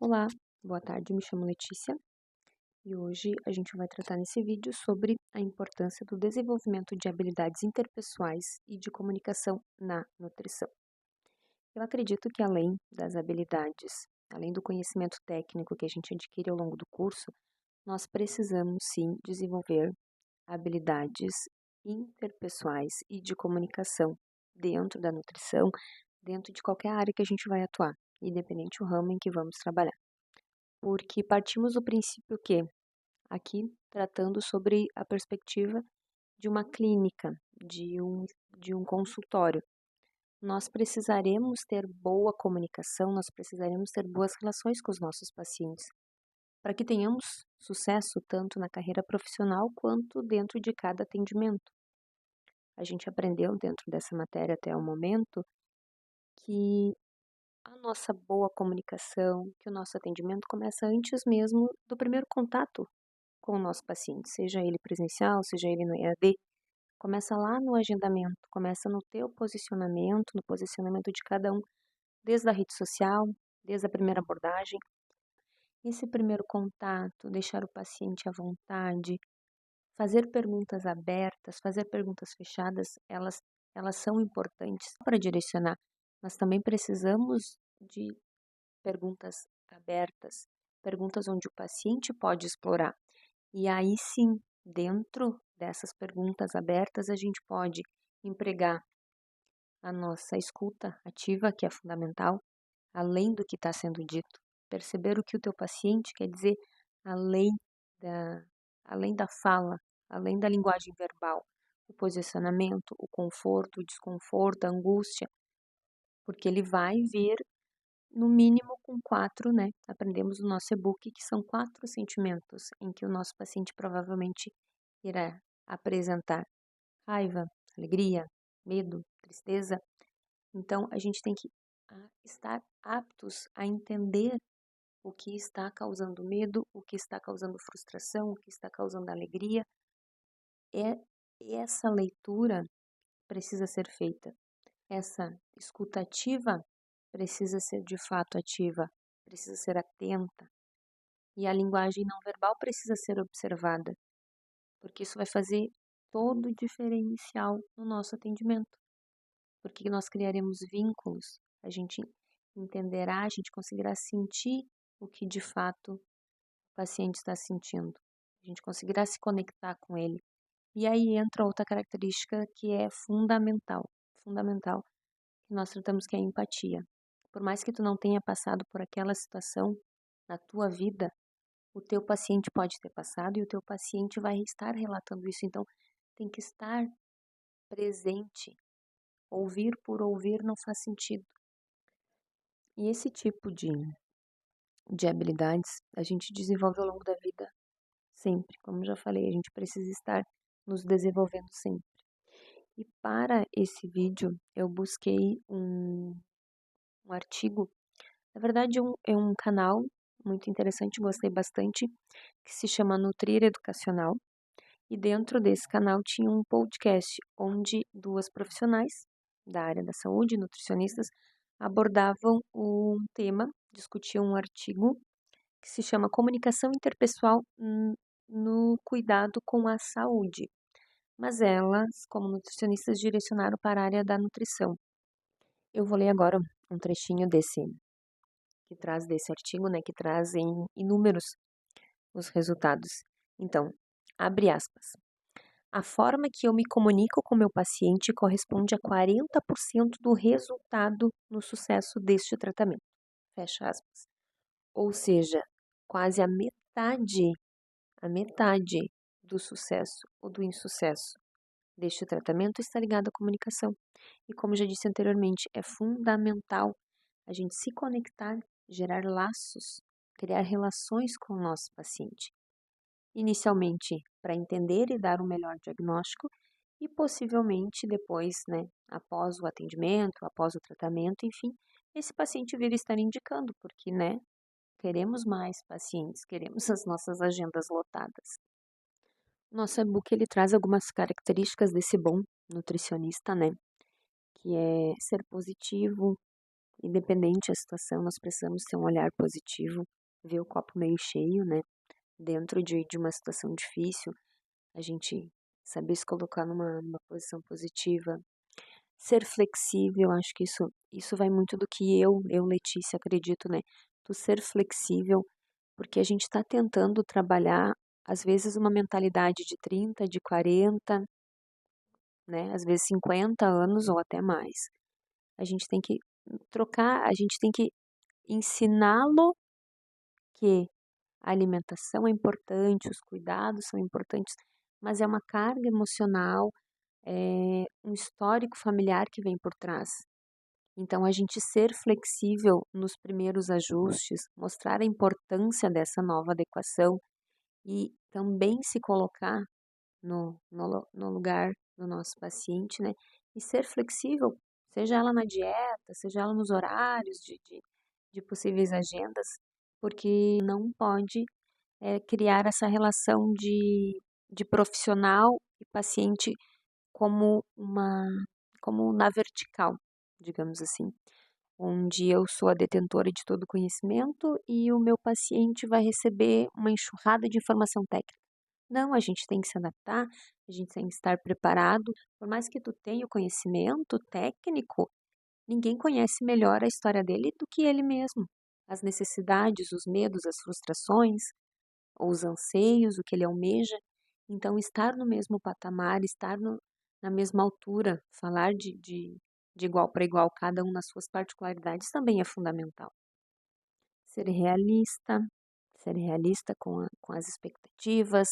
Olá, boa tarde, me chamo Letícia e hoje a gente vai tratar nesse vídeo sobre a importância do desenvolvimento de habilidades interpessoais e de comunicação na nutrição. Eu acredito que além das habilidades, além do conhecimento técnico que a gente adquire ao longo do curso, nós precisamos sim desenvolver habilidades interpessoais e de comunicação dentro da nutrição, dentro de qualquer área que a gente vai atuar, independente do ramo em que vamos trabalhar. Porque partimos do princípio que, aqui tratando sobre a perspectiva de uma clínica, de um consultório, nós precisaremos ter boa comunicação, nós precisaremos ter boas relações com os nossos pacientes, para que tenhamos sucesso tanto na carreira profissional quanto dentro de cada atendimento. A gente aprendeu dentro dessa matéria até o momento que a nossa boa comunicação, que o nosso atendimento começa antes mesmo do primeiro contato com o nosso paciente, seja ele presencial, seja ele no EAD, começa lá no agendamento, começa no teu posicionamento, no posicionamento de cada um, desde a rede social, desde a primeira abordagem. Esse primeiro contato, deixar o paciente à vontade, fazer perguntas abertas, fazer perguntas fechadas, elas são importantes para direcionar, mas também precisamos de perguntas abertas, perguntas onde o paciente pode explorar. E aí sim, dentro dessas perguntas abertas, a gente pode empregar a nossa escuta ativa, que é fundamental, além do que está sendo dito, perceber o que o teu paciente quer dizer além da, além da fala, além da linguagem verbal, o posicionamento, o conforto, o desconforto, a angústia, porque ele vai vir no mínimo com 4, né? Aprendemos no nosso e-book que são 4 sentimentos em que o nosso paciente provavelmente irá apresentar raiva, alegria, medo, tristeza. Então, a gente tem que estar aptos a entender o que está causando medo, o que está causando frustração, o que está causando alegria. Essa leitura precisa ser feita. Essa escutativa precisa ser de fato ativa, precisa ser atenta. E a linguagem não verbal precisa ser observada, porque isso vai fazer todo o diferencial no nosso atendimento. Porque nós criaremos vínculos, a gente entenderá, a gente conseguirá sentir o que de fato o paciente está sentindo. A gente conseguirá se conectar com ele. E aí entra outra característica que é fundamental, que nós tratamos, que é a empatia. Por mais que tu não tenha passado por aquela situação na tua vida, o teu paciente pode ter passado e o teu paciente vai estar relatando isso. Então, tem que estar presente. Ouvir por ouvir não faz sentido. E esse tipo de habilidades a gente desenvolve ao longo da vida sempre. Como já falei, a gente precisa estar nos desenvolvendo sempre. E para esse vídeo, eu busquei um artigo. Na verdade, é um canal muito interessante, gostei bastante, que se chama Nutrir Educacional. E dentro desse canal tinha um podcast onde duas profissionais da área da saúde, nutricionistas, abordavam um tema, discutiam um artigo que se chama Comunicação Interpessoal no Cuidado com a Saúde. Mas elas, como nutricionistas, direcionaram para a área da nutrição. Eu vou ler agora um trechinho que traz desse artigo, né, que traz em inúmeros os resultados. Então, abre aspas. A forma que eu me comunico com meu paciente corresponde a 40% do resultado no sucesso deste tratamento. Fecha aspas. Ou seja, quase a metade do sucesso ou do insucesso deste tratamento está ligado à comunicação. E como já disse anteriormente, é fundamental a gente se conectar, gerar laços, criar relações com o nosso paciente. Inicialmente, para entender e dar um melhor diagnóstico, e possivelmente depois, né, após o atendimento, após o tratamento, enfim, esse paciente vir estar indicando, porque, né, queremos mais pacientes, queremos as nossas agendas lotadas. Nosso e-book, ele traz algumas características desse bom nutricionista, né, que é ser positivo, independente da situação, nós precisamos ter um olhar positivo, ver o copo meio cheio, né? Dentro de uma situação difícil, a gente saber se colocar numa posição positiva, ser flexível, acho que isso vai muito do que eu, Letícia, acredito, né? Tu ser flexível, porque a gente está tentando trabalhar, às vezes, uma mentalidade de 30, de 40, né? Às vezes 50 anos ou até mais. A gente tem que trocar, a gente tem que ensiná-lo que a alimentação é importante, os cuidados são importantes, mas é uma carga emocional, é um histórico familiar que vem por trás. Então, a gente ser flexível nos primeiros ajustes, mostrar a importância dessa nova adequação e também se colocar no lugar do nosso paciente, né? E ser flexível, seja ela na dieta, seja ela nos horários de possíveis agendas, porque não pode criar essa relação de profissional e paciente como como na vertical, digamos assim, onde eu sou a detentora de todo o conhecimento e o meu paciente vai receber uma enxurrada de informação técnica. Não, a gente tem que se adaptar, a gente tem que estar preparado. Por mais que tu tenha o conhecimento técnico, ninguém conhece melhor a história dele do que ele mesmo. As necessidades, os medos, as frustrações, os anseios, o que ele almeja. Então, estar no mesmo patamar, estar na mesma altura, falar de igual para igual, cada um nas suas particularidades, também é fundamental. Ser ser realista com as expectativas,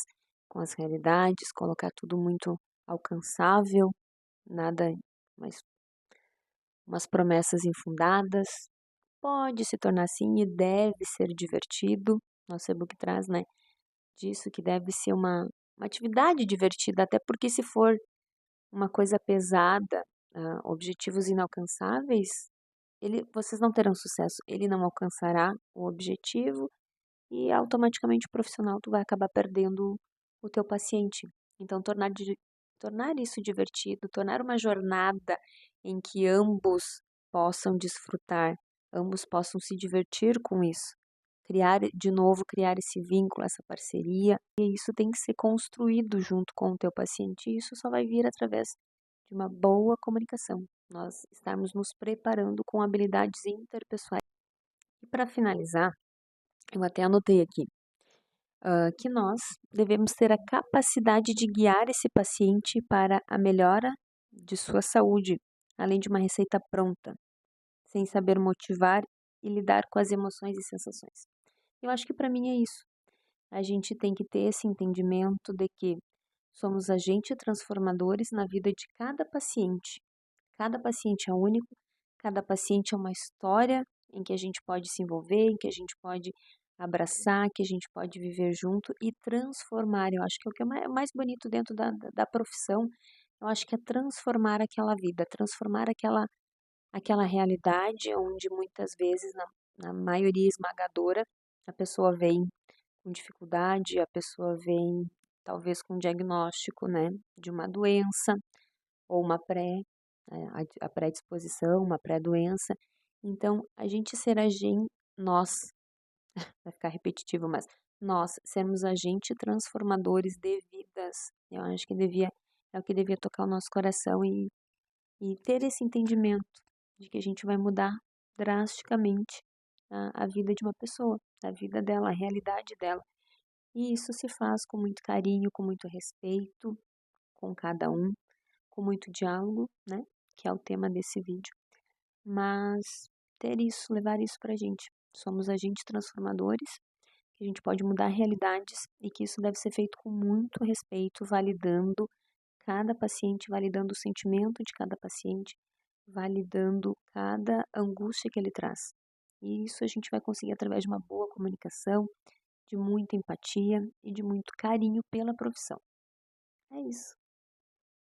com as realidades, colocar tudo muito alcançável, nada, mas umas promessas infundadas. Pode se tornar assim e deve ser divertido. Nosso e-book traz, né, disso que deve ser uma atividade divertida, até porque se for uma coisa pesada, objetivos inalcançáveis, vocês não terão sucesso. Ele não alcançará o objetivo e automaticamente o profissional tu vai acabar perdendo o teu paciente. Então, tornar isso divertido, tornar uma jornada em que ambos possam desfrutar, ambos possam se divertir com isso. Criar esse vínculo, essa parceria, e isso tem que ser construído junto com o teu paciente, e isso só vai vir através de uma boa comunicação. Nós estarmos nos preparando com habilidades interpessoais. E para finalizar, eu até anotei aqui, que nós devemos ter a capacidade de guiar esse paciente para a melhora de sua saúde, além de uma receita pronta, sem saber motivar e lidar com as emoções e sensações. Eu acho que para mim é isso. A gente tem que ter esse entendimento de que somos agentes transformadores na vida de cada paciente. Cada paciente é único, cada paciente é uma história em que a gente pode se envolver, em que a gente pode abraçar, que a gente pode viver junto e transformar. Eu acho que é o que é mais bonito dentro da profissão, eu acho que é transformar aquela vida, transformar aquela realidade onde muitas vezes, na maioria esmagadora, a pessoa vem com dificuldade, a pessoa vem talvez com diagnóstico, né, de uma doença ou uma a predisposição, uma pré-doença. Então, a gente ser agente, nós, vai ficar repetitivo, mas nós sermos agentes transformadores de vidas, eu acho que é o que devia tocar o nosso coração e ter esse entendimento de que a gente vai mudar drasticamente a vida de uma pessoa, a vida dela, a realidade dela. E isso se faz com muito carinho, com muito respeito com cada um, com muito diálogo, né? Que é o tema desse vídeo. Mas ter isso, levar isso pra gente. Somos agentes transformadores, que a gente pode mudar realidades e que isso deve ser feito com muito respeito, validando cada paciente, validando o sentimento de cada paciente, validando cada angústia que ele traz. E isso a gente vai conseguir através de uma boa comunicação, de muita empatia e de muito carinho pela profissão. É isso.